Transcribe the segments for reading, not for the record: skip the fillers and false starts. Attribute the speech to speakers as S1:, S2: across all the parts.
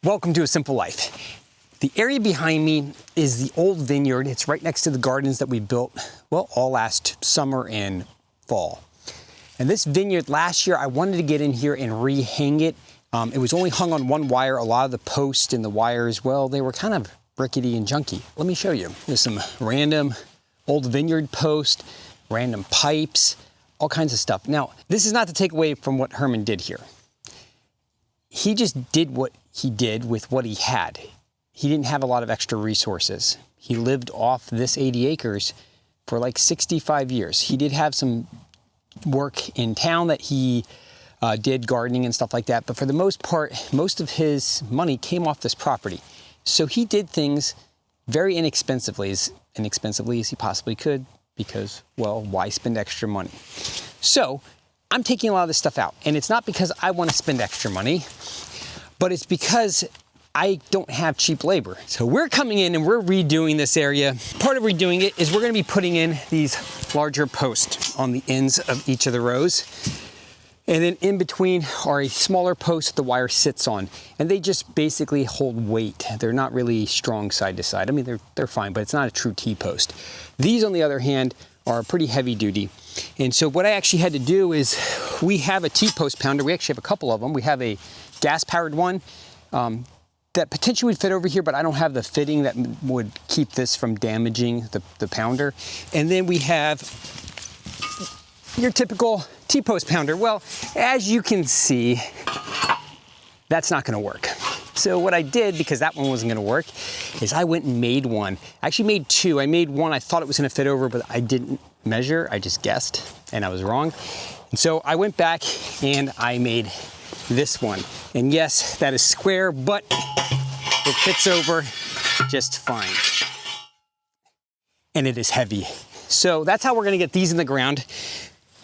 S1: Welcome to A Simple Life. The area behind me is the old vineyard. It's right next to the gardens that we built, well, all last summer and fall. And this vineyard, last year, I wanted to get in here and rehang it. It was only hung on one wire. A lot of the posts and the wires, well, they were kind of rickety and junky. Let me show you. There's some random old vineyard posts, random pipes, all kinds of stuff. Now, this is not to take away from what Herman did here. He just did what he did with what he had. He didn't have a lot of extra resources. He lived off this 80 acres for like 65 years. He did have some work in town that he did, gardening and stuff like that, but for the most part, most of his money came off this property. So he did things very inexpensively as he possibly could, because, well, why spend extra money? So I'm taking a lot of this stuff out, and it's not because I want to spend extra money, but it's because I don't have cheap labor. So we're coming in and we're redoing this area. Part of redoing it is we're going to be putting in these larger posts on the ends of each of the rows. And then in between are a smaller post the wire sits on. And they just basically hold weight. They're not really strong side to side. I mean, they're fine, but it's not a true T-post. These, on the other hand, are pretty heavy duty. And so what I actually had to do is, we have a T-post pounder. We actually have a couple of them. We have a gas-powered one that potentially would fit over here, but I don't have the fitting that would keep this from damaging the pounder. And then we have your typical T-post pounder. Well, as you can see, that's not gonna work. So what I did, because that one wasn't gonna work, is I went and made one. I actually made two. I made one, I thought it was gonna fit over, but I didn't measure, I just guessed, and I was wrong. And so I went back and I made this one. And yes, that is square, but it fits over just fine. And it is heavy. So that's how we're gonna get these in the ground.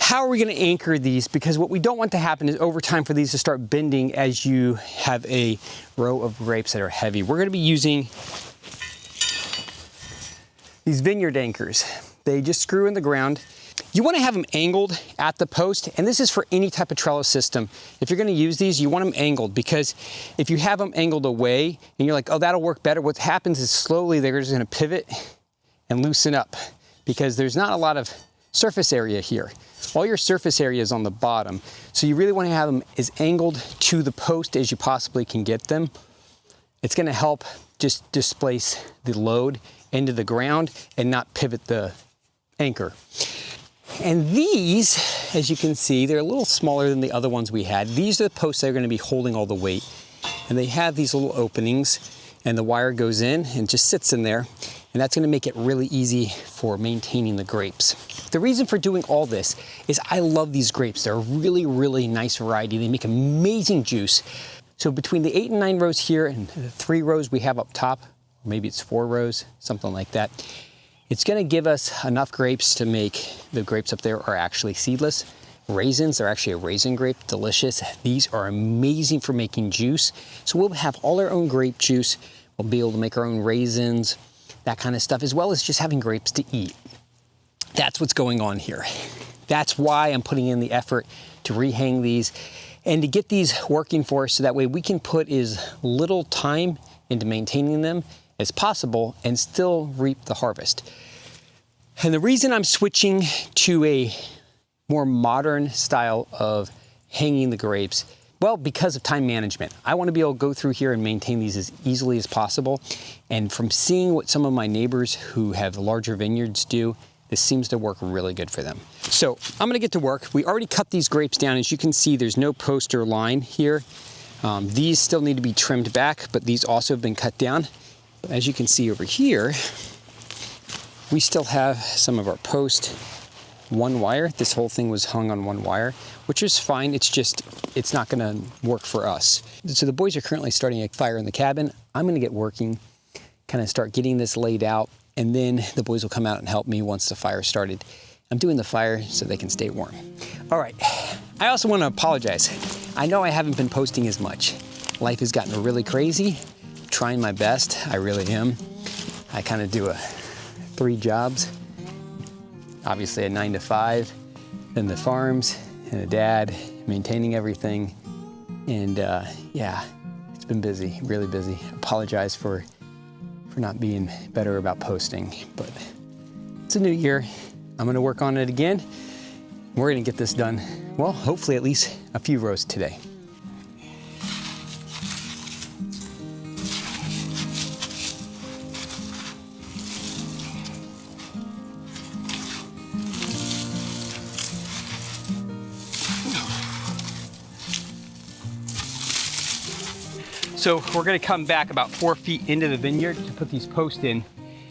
S1: How are we gonna anchor these? Because what we don't want to happen is over time for these to start bending as you have a row of grapes that are heavy. We're gonna be using these vineyard anchors. They just screw in the ground. You wanna have them angled at the post, and this is for any type of trellis system. If you're gonna use these, you want them angled, because if you have them angled away and you're like, oh, that'll work better, what happens is slowly they're just gonna pivot and loosen up, because there's not a lot of surface area here. All your surface area is on the bottom. So you really wanna have them as angled to the post as you possibly can get them. It's gonna help just displace the load into the ground and not pivot the anchor. And these, as you can see, they're a little smaller than the other ones we had. These are the posts that are gonna be holding all the weight. And they have these little openings, and the wire goes in and just sits in there. And that's gonna make it really easy for maintaining the grapes. The reason for doing all this is I love these grapes. They're a really, really nice variety. They make amazing juice. So between the 8 and 9 rows here and the 3 rows we have up top, or maybe it's 4 rows, something like that, it's gonna give us enough grapes to make, the grapes up there are actually seedless. Raisins are actually a raisin grape, delicious. These are amazing for making juice. So we'll have all our own grape juice. We'll be able to make our own raisins, that kind of stuff, as well as just having grapes to eat. That's what's going on here. That's why I'm putting in the effort to rehang these and to get these working for us, so that way we can put as little time into maintaining them as possible and still reap the harvest. And the reason I'm switching to a more modern style of hanging the grapes, well, because of time management. I want to be able to go through here and maintain these as easily as possible. And from seeing what some of my neighbors who have larger vineyards do, this seems to work really good for them. So I'm gonna get to work. We already cut these grapes down. As you can see, there's no post or line here. These still need to be trimmed back, but these also have been cut down. As you can see over here, we still have some of our post, one wire. This whole thing was hung on one wire, which is fine. It's just, it's not gonna work for us. So the boys are currently starting a fire in the cabin. I'm gonna get working, kind of start getting this laid out, and then the boys will come out and help me once the fire started. I'm doing the fire so they can stay warm. All right, I also wanna apologize. I know I haven't been posting as much. Life has gotten really crazy. Trying my best, I really am. I kind of do 3 jobs. Obviously a 9 to 5, then the farms, and a dad, maintaining everything. And yeah, it's been busy, really busy. Apologize for not being better about posting, but it's a new year. I'm gonna work on it again. We're gonna get this done, well, hopefully at least a few rows today. So we're gonna come back about 4 feet into the vineyard to put these posts in,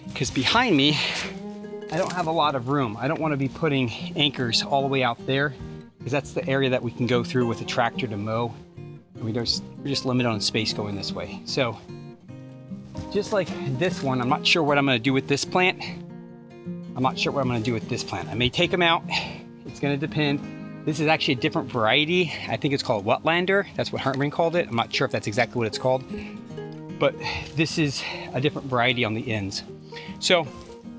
S1: because behind me, I don't have a lot of room. I don't wanna be putting anchors all the way out there, because that's the area that we can go through with a tractor to mow. And we're just limited on space going this way. So just like this one, I'm not sure what I'm gonna do with this plant. I may take them out. It's gonna depend. This is actually a different variety. I think it's called Wetlander. That's what Hartman called it. I'm not sure if that's exactly what it's called, but this is a different variety on the ends. So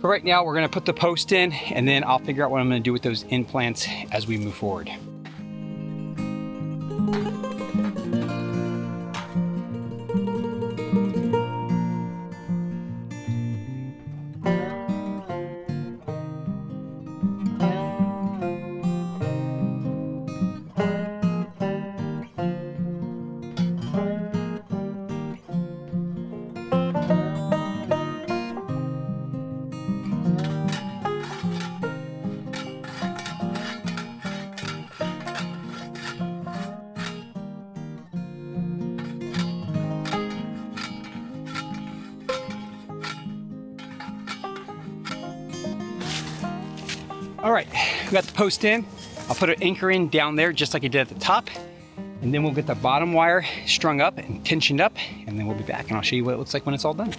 S1: for right now, we're gonna put the post in, and then I'll figure out what I'm gonna do with those end plants as we move forward. All right, we got the post in. I'll put an anchor in down there just like I did at the top, and then we'll get the bottom wire strung up and tensioned up, and then we'll be back and I'll show you what it looks like when it's all done.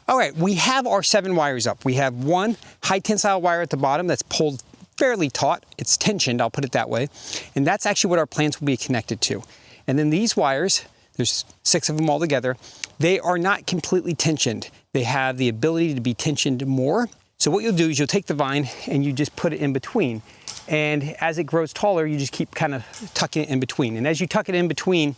S1: All right, we have our 7 wires up. We have one high tensile wire at the bottom that's pulled fairly taut. It's tensioned, I'll put it that way. And that's actually what our plants will be connected to. And then these wires, there's 6 of them all together, they are not completely tensioned. They have the ability to be tensioned more. So what you'll do is you'll take the vine and you just put it in between. And as it grows taller, you just keep kind of tucking it in between. And as you tuck it in between,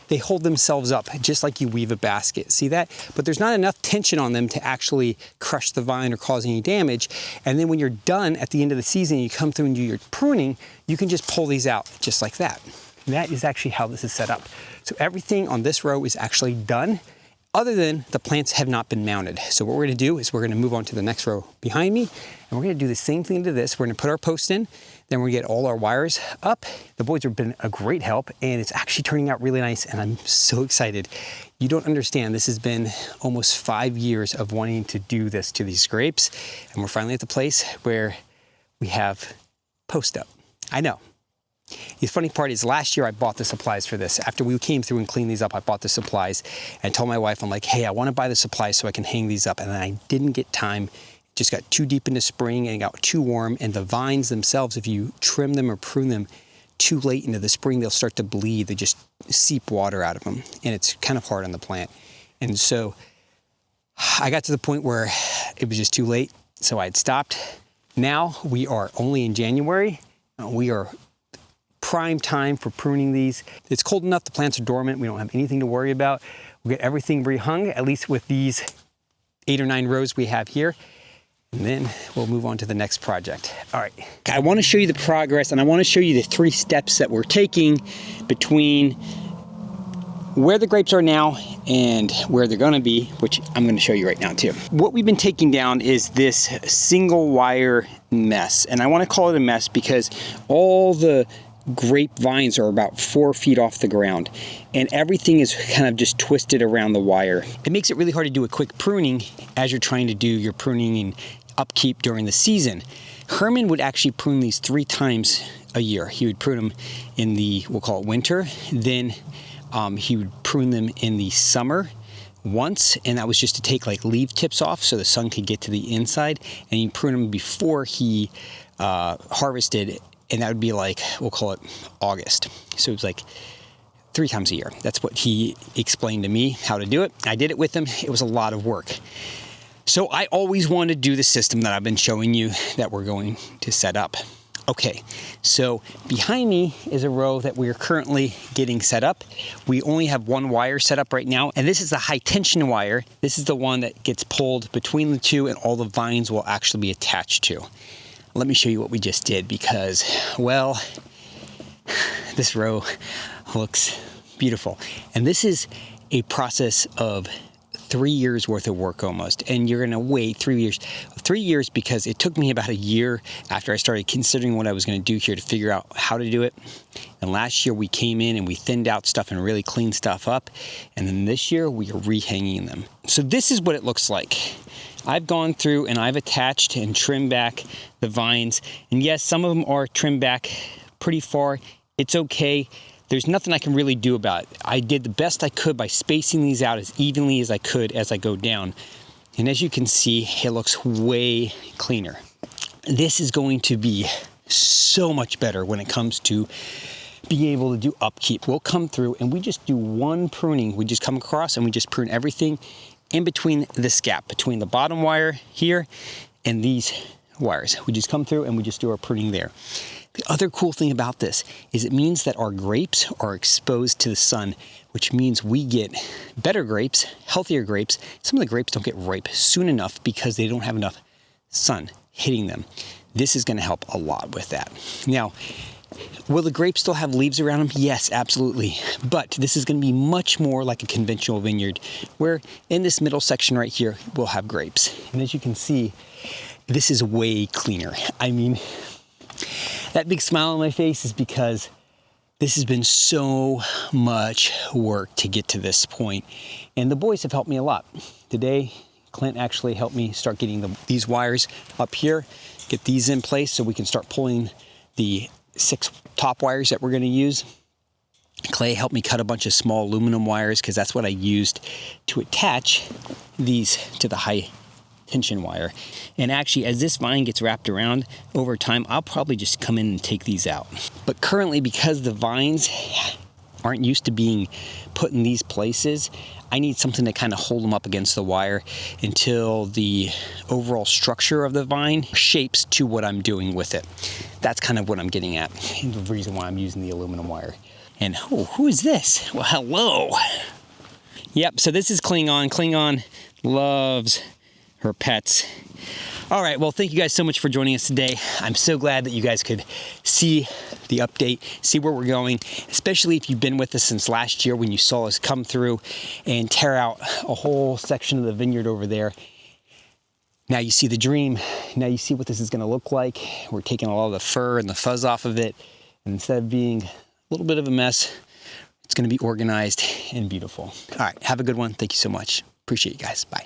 S1: they hold themselves up just like you weave a basket. See that? But there's not enough tension on them to actually crush the vine or cause any damage. And then when you're done at the end of the season, you come through and do your pruning, you can just pull these out just like that. And that is actually how this is set up. So everything on this row is actually done, other than the plants have not been mounted. So what we're gonna do is we're gonna move on to the next row behind me, and we're gonna do the same thing to this. We're gonna put our post in, then we're gonna get all our wires up. The boys have been a great help, and it's actually turning out really nice, and I'm so excited. You don't understand, this has been almost 5 years of wanting to do this to these grapes, and we're finally at the place where we have post up. I know. The funny part is last year I bought the supplies for this. After we came through and cleaned these up, I bought the supplies and told my wife, I'm like, hey, I want to buy the supplies so I can hang these up. And then I didn't get time. It just got too deep into spring and it got too warm. And the vines themselves, if you trim them or prune them too late into the spring, they'll start to bleed. They just seep water out of them. And it's kind of hard on the plant. And so I got to the point where it was just too late, so I had stopped. Now we are only in January. We are prime time for pruning these. It's cold enough, the plants are dormant, we don't have anything to worry about. We'll get everything rehung, at least with these 8 or 9 rows we have here. And then we'll move on to the next project. All right, I want to show you the progress, and I want to show you the 3 steps that we're taking between where the grapes are now and where they're going to be, which I'm going to show you right now too. What we've been taking down is this single wire mess, and I want to call it a mess because all the grapevines are about 4 feet off the ground, and everything is kind of just twisted around the wire. It makes it really hard to do a quick pruning as you're trying to do your pruning and upkeep during the season. Herman would actually prune these 3 times a year. He would prune them in the, we'll call it winter, then he would prune them in the summer once, and that was just to take like leaf tips off so the sun could get to the inside, and he'd prune them before he harvested, and that would be like, we'll call it August. So it was like 3 times a year. That's what he explained to me how to do it. I did it with him. It was a lot of work. So I always wanted to do the system that I've been showing you that we're going to set up. Okay, so behind me is a row that we are currently getting set up. We only have 1 wire set up right now, and this is the high tension wire. This is the one that gets pulled between the 2 and all the vines will actually be attached to. Let me show you what we just did because, well, this row looks beautiful. And this is a process of 3 years worth of work almost. And you're gonna wait 3 years. 3 years because it took me about a year after I started considering what I was gonna do here to figure out how to do it. And last year we came in and we thinned out stuff and really cleaned stuff up. And then this year we are rehanging them. So this is what it looks like. I've gone through and I've attached and trimmed back the vines. And yes, some of them are trimmed back pretty far. It's okay. There's nothing I can really do about it. I did the best I could by spacing these out as evenly as I could as I go down. And as you can see, it looks way cleaner. This is going to be so much better when it comes to being able to do upkeep. We'll come through and we just do 1 pruning. We just come across and we just prune everything in between this gap, between the bottom wire here and these wires. We just come through and we just do our pruning there. The other cool thing about this is it means that our grapes are exposed to the sun, which means we get better grapes, healthier grapes. Some of the grapes don't get ripe soon enough because they don't have enough sun hitting them. This is going to help a lot with that. Now, will the grapes still have leaves around them? Yes, absolutely. But this is going to be much more like a conventional vineyard, where in this middle section right here, we'll have grapes. And as you can see, this is way cleaner. I mean, that big smile on my face is because this has been so much work to get to this point. And the boys have helped me a lot. Today, Clint actually helped me start getting these wires up here, get these in place so we can start pulling the 6 top wires that we're going to use. Clay helped me cut a bunch of small aluminum wires because that's what I used to attach these to the high tension wire. And actually, as this vine gets wrapped around over time, I'll probably just come in and take these out. But currently, because the vines aren't used to being put in these places, I need something to kind of hold them up against the wire until the overall structure of the vine shapes to what I'm doing with it. That's kind of what I'm getting at, and the reason why I'm using the aluminum wire. And oh, who is this? Well, hello. Yep, so this is Klingon. Klingon loves her pets. All right, well, thank you guys so much for joining us today. I'm so glad that you guys could see the update, see where we're going, especially if you've been with us since last year when you saw us come through and tear out a whole section of the vineyard over there. Now you see the dream. Now you see what this is going to look like. We're taking a lot of the fur and the fuzz off of it. And instead of being a little bit of a mess, it's going to be organized and beautiful. All right, have a good one. Thank you so much. Appreciate you guys. Bye.